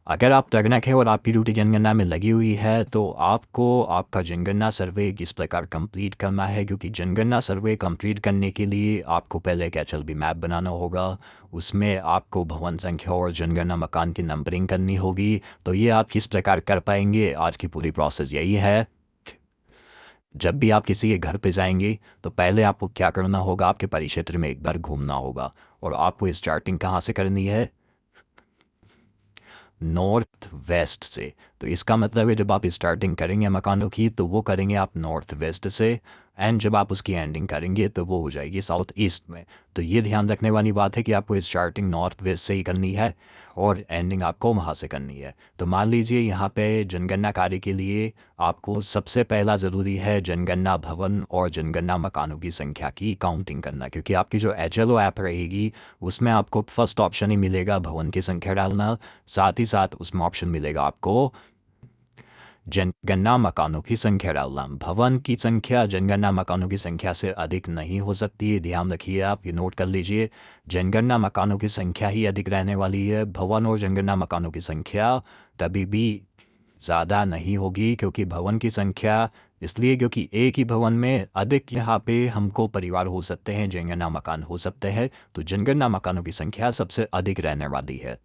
अगर आप तगड़क है और आपकी ड्यूटी जनगणना में लगी हुई है तो आपको आपका जनगणना सर्वे किस प्रकार कंप्लीट करना है, क्योंकि जनगणना सर्वे कंप्लीट करने के लिए आपको पहले एक एचएलबी मैप बनाना होगा। उसमें आपको भवन संख्या और जनगणना मकान की नंबरिंग करनी होगी। तो ये आप किस प्रकार कर पाएंगे, आज की पूरी प्रोसेस यही है। जब भी आप किसी के घर पे जाएंगे तो पहले आपको क्या करना होगा, आपके परिक्षेत्र में एक बार घूमना होगा और आपको स्टार्टिंग कहाँ से करनी है, नॉर्थ वेस्ट से। तो इसका मतलब है जब आप स्टार्टिंग करेंगे मकानों की तो वो करेंगे आप नॉर्थ वेस्ट से, एंड जब आप उसकी एंडिंग करेंगे तो वो हो जाएगी साउथ ईस्ट में। तो ये ध्यान रखने वाली बात है कि आपको स्टार्टिंग नॉर्थ वेस्ट से ही करनी है और एंडिंग आपको वहाँ से करनी है। तो मान लीजिए यहाँ पे जनगणना कार्य के लिए आपको सबसे पहला ज़रूरी है जनगणना भवन और जनगणना मकानों की संख्या की काउंटिंग करना, क्योंकि आपकी जो एचएलओ ऐप रहेगी उसमें आपको फर्स्ट ऑप्शन ही मिलेगा भवन की संख्या डालना, साथ ही साथ उसमें ऑप्शन मिलेगा आपको जनगणना मकानों की संख्या डालना। भवन की संख्या जनगणना मकानों की संख्या से अधिक नहीं हो सकती है, ध्यान रखिए, आप ये नोट कर लीजिए। जनगणना मकानों की संख्या ही अधिक रहने वाली है, भवन और जनगणना मकानों की संख्या कभी भी ज़्यादा नहीं होगी। क्योंकि भवन की संख्या इसलिए क्योंकि एक ही भवन में अधिक यहाँ पे हमको परिवार हो सकते हैं, जनगणना मकान हो सकते हैं, तो जनगणना मकानों की संख्या सबसे अधिक रहने वाली है।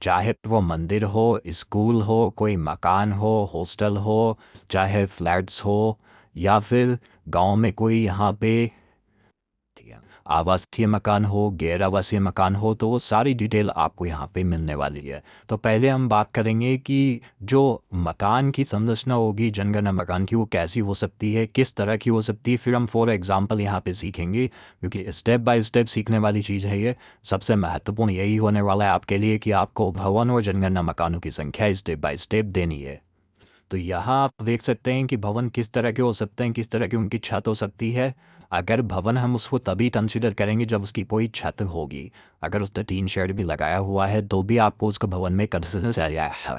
चाहे वो मंदिर हो, स्कूल हो, कोई मकान हो, हॉस्टल हो, चाहे फ्लैट्स हो, या फिर गांव में कोई यहाँ पे आवासीय मकान हो, गैर आवासीय मकान हो, तो वो सारी डिटेल आपको यहाँ पे मिलने वाली है। तो पहले हम बात करेंगे कि जो मकान की संरचना होगी जनगणना मकान की वो कैसी हो सकती है, किस तरह की हो सकती है, फिर हम फॉर एग्जांपल यहाँ पे सीखेंगे, क्योंकि स्टेप बाय स्टेप सीखने वाली चीज़ है ये। सबसे महत्वपूर्ण यही होने वाला है आपके लिए कि आपको भवन और जनगणना मकानों की संख्या स्टेप बाय स्टेप देनी है। तो यहाँ आप देख सकते हैं कि भवन किस तरह के हो सकते हैं, किस तरह की उनकी छत हो सकती है। अगर भवन हम उसको तभी कंसिडर करेंगे जब उसकी कोई छत होगी। अगर उसने टीन शेड भी लगाया हुआ है तो भी आपको उसको भवन में कंसिडर किया है।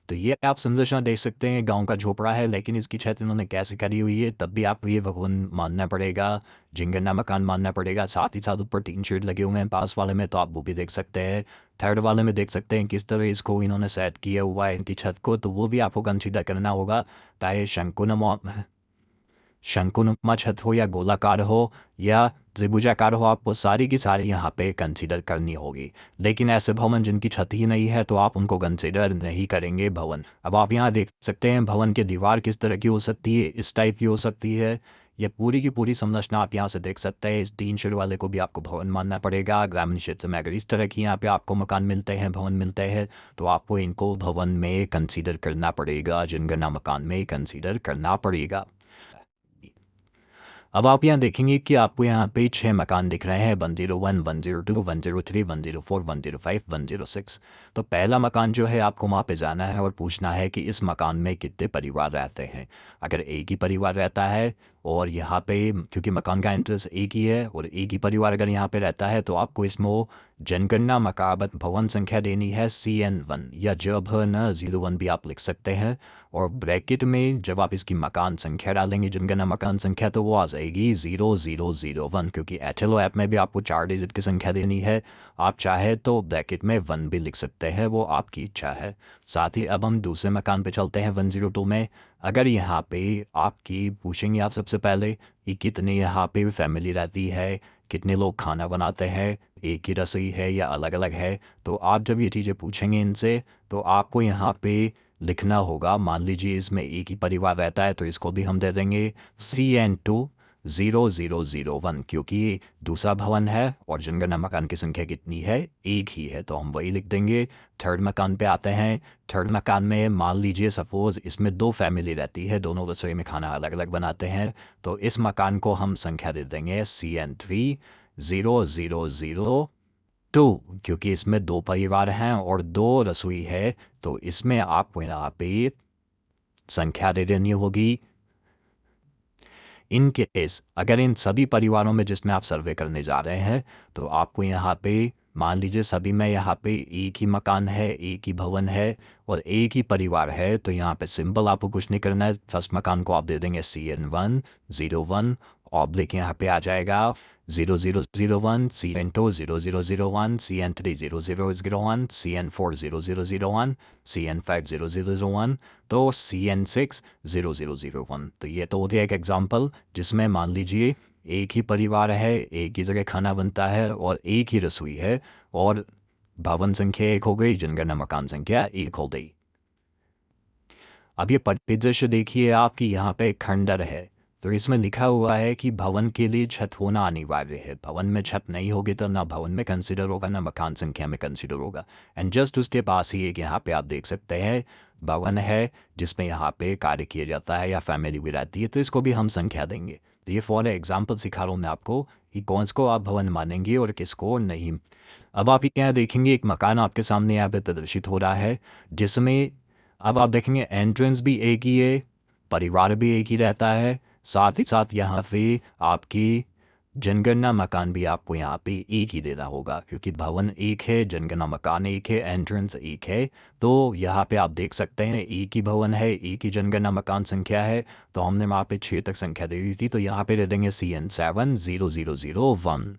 तो ये आप संरचना देख सकते हैं, गांव का झोपड़ा है लेकिन इसकी छत इन्होंने कैसे करी हुई है, तब भी आपको ये भवन मानना पड़ेगा, जिंगना मकान मानना पड़ेगा। साथ ही साथ ऊपर टीन शेड लगे हुए हैं पास वाले में, तो आप वो भी देख सकते हैं। थर्ड वाले में देख सकते हैं किस तरह इसको इन्होंने सेट किया हुआ है इनकी छत को, तो वो भी आपको कंसीडर करना होगा। चाहे शंकुनुमा छत हो या गोलाकार हो या त्रिभुजाकार हो, आपको सारी की सारी यहाँ पे कंसीडर करनी होगी। लेकिन ऐसे भवन जिनकी छत ही नहीं है तो आप उनको कंसीडर नहीं करेंगे भवन। अब आप यहाँ देख सकते हैं भवन की दीवार किस तरह की हो सकती है, इस टाइप की हो सकती है। ये पूरी की पूरी संरचना आप यहाँ से देख सकते हैं। इस तीन शेड वाले को भी आपको भवन मानना पड़ेगा। ग्रामीण क्षेत्र में अगर इस तरह की यहाँ पे आपको मकान मिलते हैं, भवन मिलते हैं, तो आपको इनको भवन में कंसीडर करना पड़ेगा, जनगणना मकान में कंसीडर करना पड़ेगा। अब आप यहाँ देखेंगे कि आपको यहाँ पे 6 मकान दिख रहे हैं, 101, 102, 103, 104, 105, 106। तो पहला मकान जो है आपको वहाँ पे जाना है और पूछना है कि इस मकान में कितने परिवार रहते हैं। अगर एक ही परिवार रहता है और यहाँ पे क्योंकि मकान का एंट्रेंस एक ही है और एक ही परिवार अगर यहाँ पे रहता है तो आपको इसमें जनगणना मकाबत भवन संख्या देनी है CN1 या जबन 01 भी आप लिख सकते हैं। और ब्रैकेट में जब आप इसकी मकान संख्या डालेंगे जनगणना मकान संख्या तो वो आ जाएगी 0001, क्योंकि एचएलओ ऐप में भी आपको 4 डिजिट की संख्या देनी है। आप चाहे तो ब्रैकेट में 1 भी लिख सकते हैं, वो आपकी इच्छा है। साथ ही अब हम दूसरे मकान पे चलते हैं 102 में। अगर यहाँ पे आपकी पूछेंगे आप सबसे पहले कि कितने यहाँ पे फैमिली रहती है, कितने लोग खाना बनाते हैं, एक ही रसोई है या अलग अलग है, तो आप जब ये चीज़ें पूछेंगे इनसे तो आपको यहाँ पे लिखना होगा। मान लीजिए इसमें एक ही परिवार रहता है तो इसको भी हम दे देंगे CN2 0001, क्योंकि दूसरा भवन है और जनगणना मकान की संख्या कितनी है, एक ही है, तो हम वही लिख देंगे। थर्ड मकान पे आते हैं। थर्ड मकान में मान लीजिए सपोज इसमें 2 फैमिली रहती है, दोनों रसोई में खाना अलग अलग बनाते हैं, तो इस मकान को हम संख्या दे देंगे CN3 0002, क्योंकि इसमें 2 परिवार हैं और 2 रसोई है, तो इसमें आपको यहाँ पे संख्या दे देनी होगी। इन केस अगर इन सभी परिवारों में जिसमें आप सर्वे करने जा रहे हैं तो आपको यहाँ पे मान लीजिए सभी में यहाँ पे एक ही मकान है, एक ही भवन है और एक ही परिवार है, तो यहाँ पे सिंपल आपको कुछ नहीं करना है। फर्स्ट मकान को आप दे देंगे CN1 01 ऑब्लिक यहाँ पे आ जाएगा 0001, CN2 0001, CN3 0001, CN4 0001, CN5 0001, तो CN6 0001। तो ये तो हो गया एक एग्जाम्पल जिसमें मान लीजिए एक ही परिवार है, एक ही जगह खाना बनता है और एक ही रसोई है, और भवन संख्या 1 हो गई, जनगणना मकान संख्या 1 हो गई। अब ये परिदृश्य देखिए आपकी, यहाँ पे खंडर है, तो इसमें लिखा हुआ है कि भवन के लिए छत होना अनिवार्य है। भवन में छत नहीं होगी तो ना भवन में कंसिडर होगा ना मकान संख्या में कंसिडर होगा। एंड जस्ट उसके पास ही एक यहाँ पे आप देख सकते हैं भवन है जिसमें यहाँ पे कार्य किया जाता है या फैमिली भी रहती है, तो इसको भी हम संख्या देंगे। तो ये फॉर एग्जाम्पल सिखा रहा हूँ मैं आपको कि कौन को आप भवन मानेंगे और किसको नहीं। अब आप यहाँ देखेंगे एक मकान आपके सामने यहाँ पे प्रदर्शित हो रहा है, जिसमें अब आप देखेंगे एंट्रेंस भी एक ही है, परिवार भी एक ही रहता है, साथ ही साथ यहाँ पे आपकी जनगणना मकान भी आपको यहाँ पे एक ही देना होगा, क्योंकि भवन एक है, जनगणना मकान एक है, एंट्रेंस एक है। तो यहाँ पे आप देख सकते हैं एक ही भवन है, एक ही जनगणना मकान संख्या है। तो हमने वहाँ पे 6 तक संख्या दे दी थी, तो यहाँ पे दे देंगे CN7 0001।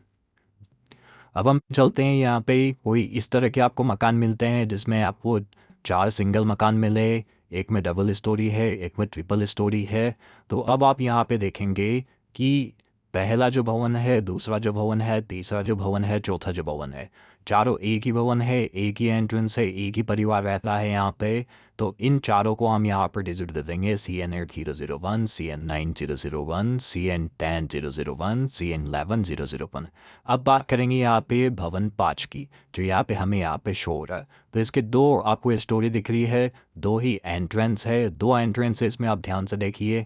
अब हम चलते हैं यहाँ पे, कोई इस तरह के आपको मकान मिलते हैं जिसमें आपको 4 सिंगल मकान मिले, एक में डबल स्टोरी है, एक में ट्रिपल स्टोरी है। तो अब आप यहाँ पे देखेंगे कि पहला जो भवन है, दूसरा जो भवन है, तीसरा जो भवन है, चौथा जो भवन है, चारों एक ही भवन है, एक ही एंट्रेंस है, एक ही परिवार रहता है यहाँ पे। तो इन चारों को हम यहाँ पर डिजिट दे देंगे CN8001, CN9001, CN10001, CN11 001। अब बात करेंगे यहाँ पे भवन 5 की, जो यहाँ पे हमें यहाँ पे शो हो रहा है। तो इसके दो आपको स्टोरी दिख रही है, दो ही एंट्रेंस है, दो एंट्रेंस है इसमें, आप ध्यान से देखिए।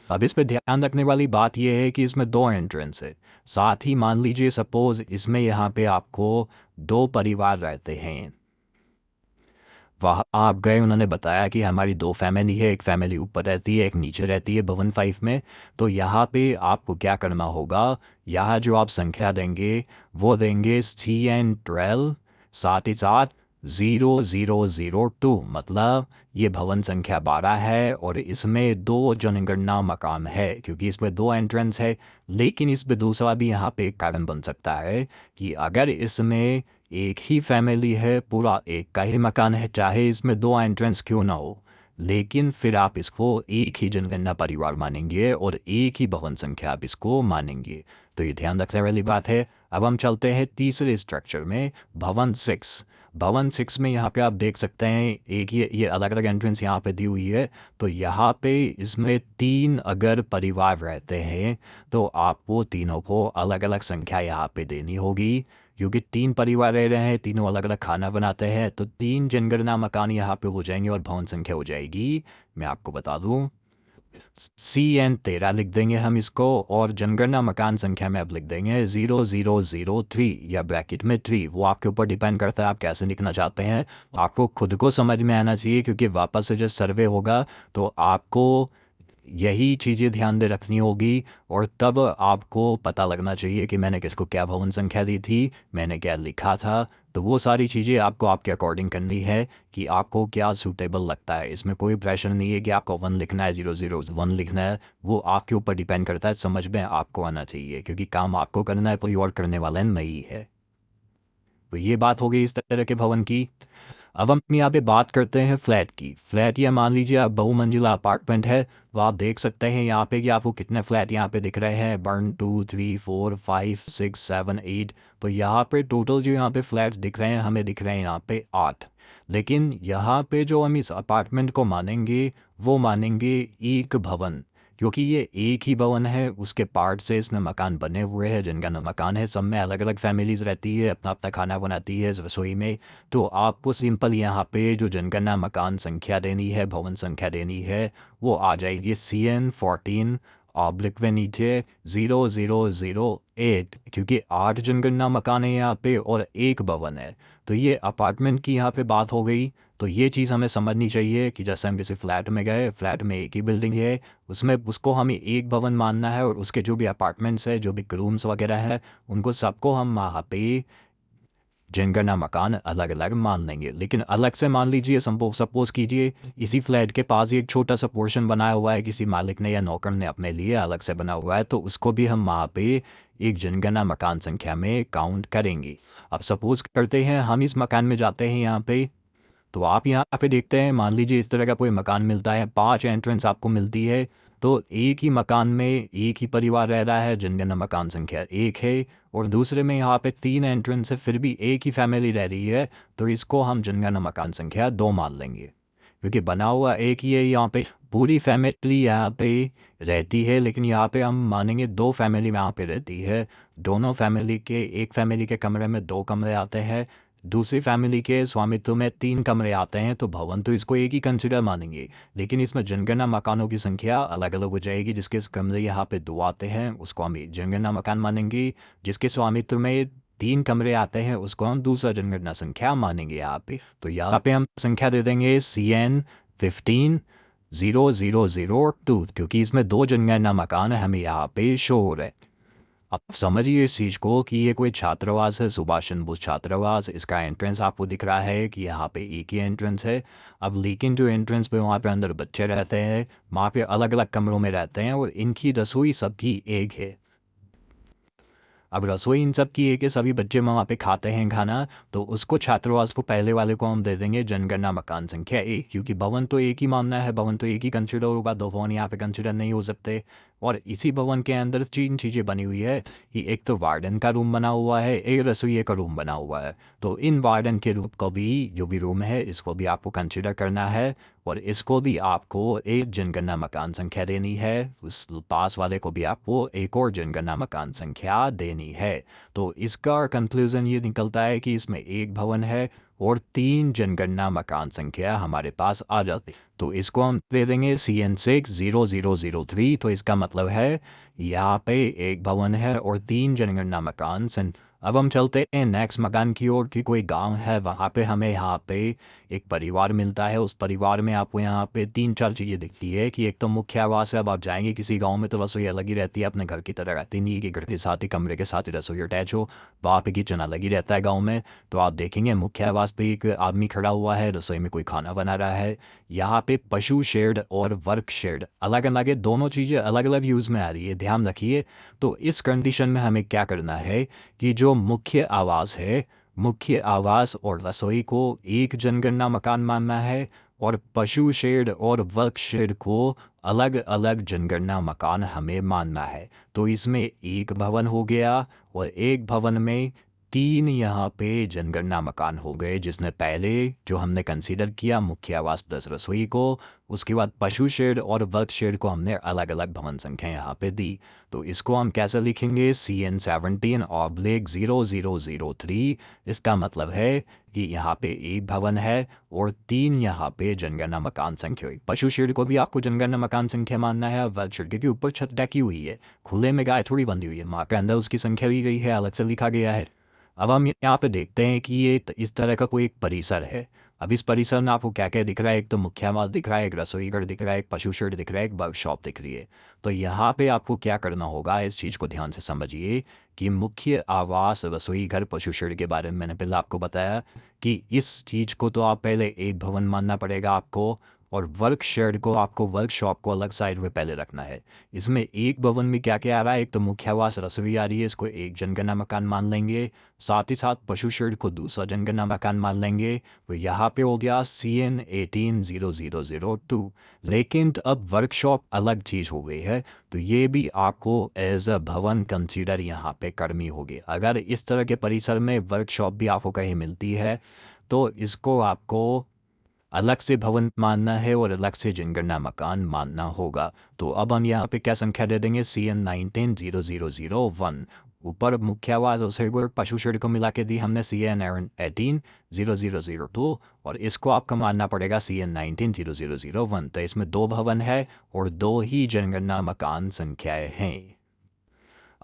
अब इस पे ध्यान रखने वाली बात यह है कि इसमें 2 एंट्रेंस है, साथ ही मान लीजिए सपोज इसमें यहाँ पे आपको 2 परिवार रहते हैं। वहाँ आप गए, उन्होंने बताया कि हमारी 2 फैमिली है, एक फैमिली ऊपर रहती है, एक नीचे रहती है भवन 5 में। तो यहाँ पे आपको क्या करना होगा, यहाँ जो आप संख्या देंगे वो देंगे CN12, साथ ही साथ 0002, मतलब ये भवन संख्या 12 है और इसमें 2 जनगणना मकान है, क्योंकि इसमें 2 एंट्रेंस है। लेकिन इसमें दूसरा भी यहाँ पे एक कारण बन सकता है कि अगर इसमें एक ही फैमिली है, पूरा एक का ही मकान है, चाहे इसमें 2 एंट्रेंस क्यों ना हो, लेकिन फिर आप इसको एक ही जनगणना परिवार मानेंगे और एक ही भवन संख्या आप इसको मानेंगे। तो ये ध्यान रखने वाली बात है। अब हम चलते हैं तीसरे स्ट्रक्चर में, भवन 6। भवन 6 में यहाँ पे आप देख सकते हैं एक ये अलग अलग एंट्रेंस यहाँ पे दी हुई है। तो यहाँ पे इसमें 3 अगर परिवार रहते हैं तो आपको तीनों को अलग अलग संख्या यहाँ पे देनी होगी, क्योंकि 3 परिवार रह रहे हैं, तीनों अलग अलग खाना बनाते हैं। तो 3 जनगणना मकान यहाँ पे हो जाएंगे और भवन संख्या हो जाएगी, मैं आपको बता दूँ, CN13 लिख देंगे हम इसको, और जनगणना मकान संख्या में अब लिख देंगे 0003 या ब्रैकेट में 3। वो आपके ऊपर डिपेंड करता है आप कैसे लिखना चाहते हैं, आपको खुद को समझ में आना चाहिए, क्योंकि वापस से जब सर्वे होगा तो आपको यही चीज़ें ध्यान में रखनी होगी, और तब आपको पता लगना चाहिए कि मैंने किसको क्या भवन संख्या दी थी, मैंने क्या लिखा था। तो वो सारी चीज़ें आपको आपके अकॉर्डिंग करनी है कि आपको क्या सूटेबल लगता है। इसमें कोई प्रेशर नहीं है कि आपको 1 लिखना है, 001 लिखना है, वो आपके ऊपर डिपेंड करता है, समझ में आपको आना चाहिए, क्योंकि काम आपको करना है, कोई और करने वाला नहीं है। तो ये बात हो गई इस तरह के भवन की। अब हम यहाँ पे बात करते हैं फ्लैट की। फ्लैट या मान लीजिए आप बहुमंजिला अपार्टमेंट है, तो आप देख सकते हैं यहाँ पे कि आपको कितने फ्लैट यहाँ पे दिख रहे हैं, 1 2 3 4 5 6 7 8। तो यहाँ पे टोटल जो यहाँ पे फ्लैट्स दिख रहे हैं हमें दिख रहे हैं यहाँ पे 8। लेकिन यहाँ पे जो हम इस अपार्टमेंट को मानेंगे वो मानेंगे एक भवन, क्योंकि ये एक ही भवन है, उसके पार्ट से इसमें मकान बने हुए हैं, जिनका नाम मकान है, सब में अलग अलग फैमिलीज़ रहती है, अपना अपना खाना बनाती है इस रसोई में। तो आपको सिंपल यहाँ पे जो जनगणना मकान संख्या देनी है, भवन संख्या देनी है, वो आ जाएगी CN14 ऑब्लिक व नीचे 0008, क्योंकि 8 जनगणना मकान है यहाँ पे और एक भवन है। तो ये अपार्टमेंट की यहाँ पे बात हो गई। तो ये चीज़ हमें समझनी चाहिए कि जैसे हम किसी फ्लैट में गए, फ्लैट में एक ही बिल्डिंग है, उसमें उसको हमें एक भवन मानना है, और उसके जो भी अपार्टमेंट्स है, जो भी रूम्स वगैरह है, उनको सबको हम वहाँ पे जनगणना मकान अलग अलग मान लेंगे। लेकिन अलग से मान लीजिए, सपोज कीजिए इसी फ्लैट के पास एक छोटा सा पोर्शन बनाया हुआ है किसी मालिक ने या नौकर ने अपने लिए अलग से बना हुआ है, तो उसको भी हम वहाँ पे एक जनगणना मकान संख्या में काउंट करेंगे। अब सपोज करते हैं हम इस मकान में जाते हैं यहाँ पे, तो आप यहाँ पे देखते हैं, मान लीजिए इस तरह का कोई मकान मिलता है, 5 एंट्रेंस आपको मिलती है, तो एक ही मकान में एक ही परिवार रह रहा है, जनगणना मकान संख्या 1 है। और दूसरे में यहाँ पे 3 एंट्रेंस है, फिर भी एक ही फैमिली रह रही है, तो इसको हम जनगणना मकान संख्या 2 मान लेंगे, क्योंकि बना हुआ एक ही है। यहाँ पे पूरी फैमिली यहाँ पे रहती है, लेकिन यहाँ पे हम मानेंगे 2 फैमिली यहाँ पे रहती है। दोनों फैमिली के, एक फैमिली के कमरे में 2 कमरे आते हैं, दूसरी फैमिली के स्वामित्व में 3 कमरे आते हैं, तो भवन तो इसको एक ही कंसिडर मानेंगे। लेकिन इसमें जनगणना मकानों की संख्या अलग अलग हो जाएगी। जिसके कमरे यहाँ पे 2 आते हैं उसको हम जनगणना मकान मानेंगे, जिसके स्वामित्व में 3 कमरे आते हैं उसको हम दूसरा जनगणना संख्या मानेंगे यहाँ पे। तो यहाँ पे हम संख्या दे देंगे CN150002, क्योंकि इसमें 2 जनगणना मकान हमें यहाँ पे शो हो रहे हैं। अब समझिए इस चीज़ को कि ये कोई छात्रावास है, सुभाष चंद्र बोस छात्रावास। इसका एंट्रेंस आपको दिख रहा है कि यहाँ पे एक ही एंट्रेंस है। अब लेकिन जो एंट्रेंस पे वहाँ पे अंदर बच्चे रहते हैं, वहाँ पे अलग अलग कमरों में रहते हैं, और इनकी रसोई सबकी एक है। अब रसोई इन सब की एक है, सभी बच्चे वहाँ पे खाते हैं खाना, तो उसको छात्रावास को पहले वाले को हम दे देंगे जनगणना मकान संख्या 1, क्योंकि भवन तो एक ही मानना है, भवन तो एक ही कंसिडर होगा, 2 भवन यहाँ पे कंसिडर नहीं हो सकते। और इसी भवन के अंदर 3 चीज़ें बनी हुई है कि एक तो वार्डन का रूम बना हुआ है, एक रसोई का रूम बना हुआ है। तो इन वार्डन के रूम को भी, जो भी रूम है, इसको भी आपको कंसिडर करना है, और इसको भी आपको एक जनगणना मकान संख्या देनी है। उस पास वाले को भी आपको एक और जनगणना मकान संख्या देनी है। तो इसका कंक्लूजन ये निकलता है कि इसमें एक भवन है और 3 जनगणना मकान संख्या हमारे पास आ जाती। तो इसको हम दे देंगे CN60003। तो इसका मतलब है यहाँ पे एक भवन है और 3 जनगणना मकान अब हम चलते हैं नेक्स्ट मकान की ओर कि कोई गांव है, वहाँ पे हमें यहाँ पे एक परिवार मिलता है। उस परिवार में आपको यहाँ पे 3-4 चीज़ें दिखती है कि एक तो मुख्य आवास है। अब आप जाएंगे किसी गांव में तो रसोई अलग ही रहती है, अपने घर की तरह रहती नहीं है कि घर के साथ ही कमरे के साथ ही रसोई अटैच हो। वहाँ पे किचन अलग ही रहता है गाँव में। तो आप देखेंगे मुख्य आवास पे एक आदमी खड़ा हुआ है, रसोई में कोई खाना बना रहा है। यहाँ पे पशु शेड और वर्क शेड अलग अलग है, दोनों चीज़ें अलग अलग यूज़ में आ रही है, ध्यान रखिए। तो इस कंडीशन में हमें क्या करना है कि जो मुख्य आवास है, मुख्य आवास और रसोई को एक जनगणना मकान मानना है, और पशु शेड और वर्क शेड को अलग अलग जनगणना मकान हमें मानना है। तो इसमें एक भवन हो गया, और एक भवन में 3 यहाँ पे जनगणना मकान हो गए, जिसने पहले जो हमने कंसीडर किया मुख्य आवास प्लस रसोई को, उसके बाद पशु शेड और वर्क शेड को हमने अलग अलग भवन संख्या यहाँ पे दी। तो इसको हम कैसे लिखेंगे, CN17/0003। इसका मतलब है कि यहाँ पे एक भवन है और 3 यहाँ पे जनगणना मकान संख्या। पशु शेड को भी आपको जनगणना मकान संख्या मानना है। वर्क शेड के ऊपर छत ढकी हुई है, खुले में गाय थोड़ी बंधी हुई है, वहाँ के अंदर उसकी संख्या दी गई है, अलग से लिखा गया है। अब हम यहाँ पे देखते हैं कि ये इस तरह का कोई एक परिसर है। अब इस परिसर में आपको क्या क्या दिख रहा है, एक तो मुख्य आवास दिख रहा है, एक रसोई घर दिख रहा है, एक पशु शेड दिख रहा है, एक वर्कशॉप दिख रही है। तो यहाँ पे आपको क्या करना होगा, इस चीज़ को ध्यान से समझिए कि मुख्य आवास, रसोई घर, पशु शेड के बारे में मैंने पहले आपको बताया कि इस चीज़ को तो आप पहले एक भवन मानना पड़ेगा आपको, और वर्क शेड को आपको, वर्कशॉप को अलग साइड में पहले रखना है। इसमें एक भवन में क्या क्या आ रहा है, एक तो मुख्य आवास रसोई आ रही है, इसको एक जनगणना मकान मान लेंगे, साथ ही साथ पशु शेड को दूसरा जनगणना मकान मान लेंगे। तो यहाँ पे हो गया CN180002। लेकिन अब वर्कशॉप अलग चीज़ हो गई है, तो ये भी आपको एज अ भवन कंसीडर यहाँ पे करनी होगी। अगर इस तरह के परिसर में वर्कशॉप भी आपको कहीं मिलती है, तो इसको आपको अलग से भवन मानना है और अलग से जनगणना मकान मानना होगा। तो अब हम यहाँ पे क्या संख्या दे देंगे, CN190001। ऊपर मुख्य आवास और पशु शेड को मिला के दी हमने CN180002, और इसको आपको मानना पड़ेगा CN190001। तो इसमें 2 भवन है और 2 ही जनगणना मकान संख्याएं हैं।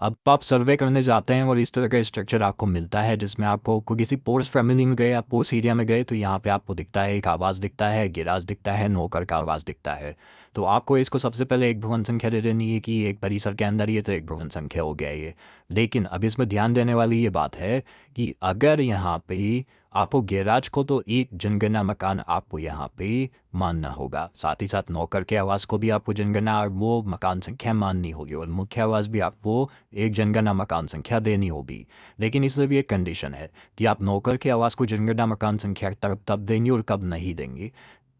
अब आप सर्वे करने जाते हैं और इस तरह का स्ट्रक्चर आपको मिलता है जिसमें आपको किसी पोर्स फैमिली में गए, आप पोर्स एरिया में गए तो यहाँ पे आपको दिखता है एक आवाज़ दिखता है, गिराज दिखता है, नौकर का आवाज़ दिखता है। तो आपको इसको सबसे पहले एक भवन संख्या दे देनी है कि एक परिसर के अंदर ये तो एक भवन संख्या हो गया ये। लेकिन अब इसमें ध्यान देने वाली ये बात है कि अगर यहाँ पे आपको गैराज को तो एक जनगणना मकान आपको यहाँ पे मानना होगा, साथ ही साथ नौकर के आवास को भी आपको जनगणना और वो मकान संख्या माननी होगी, और मुख्य आवास भी आपको एक जनगणना मकान संख्या देनी होगी। लेकिन इसमें भी एक कंडीशन है कि आप नौकर के आवास को जनगणना मकान संख्या तब देंगे और कब नहीं देंगे।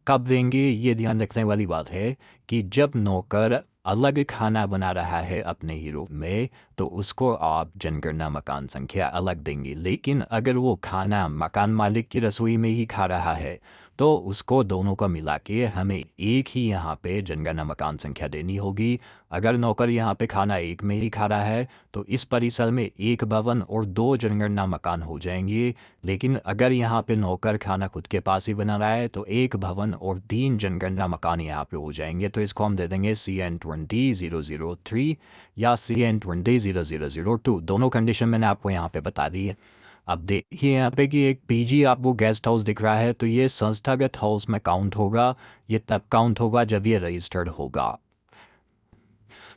कब देंगे ये ध्यान रखने वाली बात है कि जब नौकर अलग खाना बना रहा है अपने ही रूम में तो उसको आप जनगणना मकान संख्या अलग देंगे। लेकिन अगर वो खाना मकान मालिक की रसोई में ही खा रहा है तो उसको दोनों को मिला के हमें एक ही यहाँ पे जनगणना मकान संख्या देनी होगी। अगर नौकर यहाँ पे खाना एक में ही खा रहा है तो इस परिसर में एक भवन और 2 जनगणना मकान हो जाएंगे। लेकिन अगर यहाँ पे नौकर खाना खुद के पास ही बना रहा है तो एक भवन और 3 जनगणना मकान यहाँ पे हो जाएंगे। तो इसको हम दे देंगे CN2003 या CN200002। दोनों कंडीशन मैंने आपको यहाँ पे बता दी है। अब देखिए यहाँ पे कि एक पीजी आपको गेस्ट हाउस दिख रहा है तो ये संस्थागत हाउस में काउंट होगा। ये तब काउंट होगा जब ये रजिस्टर्ड होगा।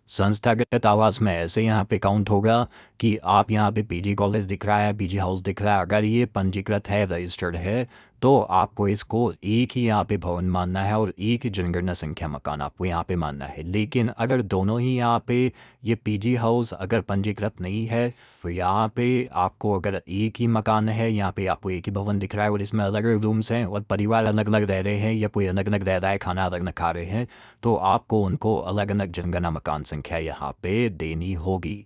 संस्थागत आवास में ऐसे यहाँ पे काउंट होगा कि आप यहाँ पे पीजी कॉलेज दिख रहा है, पीजी हाउस दिख रहा है, अगर ये पंजीकृत है, रजिस्टर्ड है तो आपको इसको एक ही यहाँ पे भवन मानना है और एक ही जनगणना संख्या मकान आपको यहाँ पे मानना है। लेकिन अगर दोनों ही यहाँ पे ये पीजी हाउस अगर पंजीकृत नहीं है तो यहाँ पे आपको अगर एक ही मकान है, यहाँ पे आपको एक ही भवन दिख रहा है और इसमें अलग अलग रूम्स हैं और परिवार अलग अलग रह रहे हैं या कोई अलग अलग रह रहा है, खाना अलग अलग खा रहे हैं, तो आपको उनको अलग अलग जनगणना मकान संख्या यहाँ पे देनी होगी।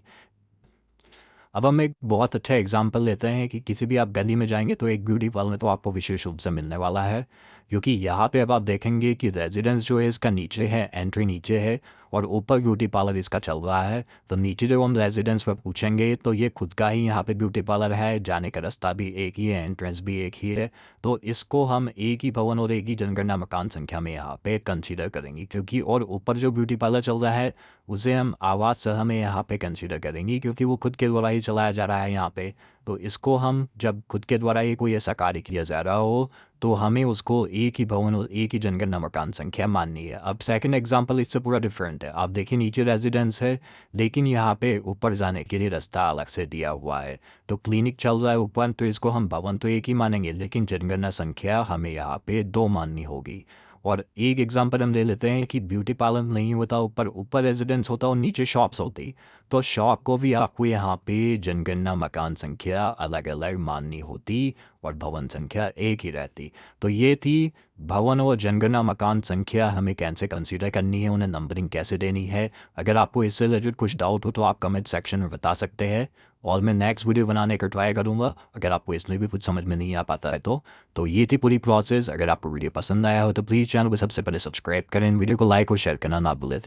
अब हम एक बहुत अच्छा एग्जांपल लेते हैं कि किसी भी आप गली में जाएंगे तो एक ब्यूटी पार्लर में तो आपको विशेष रूप से मिलने वाला है, क्योंकि यहाँ पे अब आप देखेंगे कि रेजिडेंस जो है इसका नीचे है, एंट्री नीचे है और ऊपर ब्यूटी पार्लर इसका चल रहा है। तो नीचे जो हम रेजिडेंस पर पूछेंगे तो ये खुद का ही यहाँ पे ब्यूटी पार्लर है, जाने का रास्ता भी एक ही है, एंट्रेंस भी एक ही है। तो इसको हम एक ही भवन और एक ही जनगणना मकान संख्या में यहाँ पे कंसीडर करेंगे, क्योंकि और ऊपर जो ब्यूटी पार्लर चल रहा है उसे हम आवास सह में यहाँ पे कंसीडर करेंगे, क्योंकि वो खुद के द्वारा ही चलाया जा रहा है यहाँ पे। तो इसको हम जब खुद के द्वारा ही कोई ऐसा कार्य किया जा रहा हो तो हमें उसको एक ही भवन और एक ही जनगणना मकान संख्या माननी है। अब सेकंड एग्जांपल इससे पूरा डिफरेंट है। आप देखिए नीचे रेजिडेंस है लेकिन यहाँ पे ऊपर जाने के लिए रास्ता अलग से दिया हुआ है। तो क्लिनिक चल रहा है ऊपर तो इसको हम भवन तो एक ही मानेंगे लेकिन जनगणना संख्या हमें यहाँ पे 2 माननी होगी। और एक एग्जांपल हम ले लेते हैं कि ब्यूटी पार्लर नहीं होता, ऊपर ऊपर रेजिडेंस होता और नीचे शॉप्स होती, तो शॉप को भी आपको यहाँ पे जनगणना मकान संख्या अलग अलग माननी होती और भवन संख्या एक ही रहती। तो ये थी भवन और जनगणना मकान संख्या हमें कैसे कंसीडर करनी है, उन्हें नंबरिंग कैसे देनी है। अगर आपको इससे रिलेटेड कुछ डाउट हो तो आप कमेंट सेक्शन में बता सकते हैं और मैं नेक्स्ट वीडियो बनाने का ट्राई करूँगा अगर आपको इसमें भी कुछ समझ में नहीं आ पाता है तो ये थी पूरी प्रोसेस। अगर आपको वीडियो पसंद आया हो तो प्लीज़ चैनल को सबसे पहले सब्सक्राइब करें, वीडियो को लाइक और शेयर करना ना भूलें।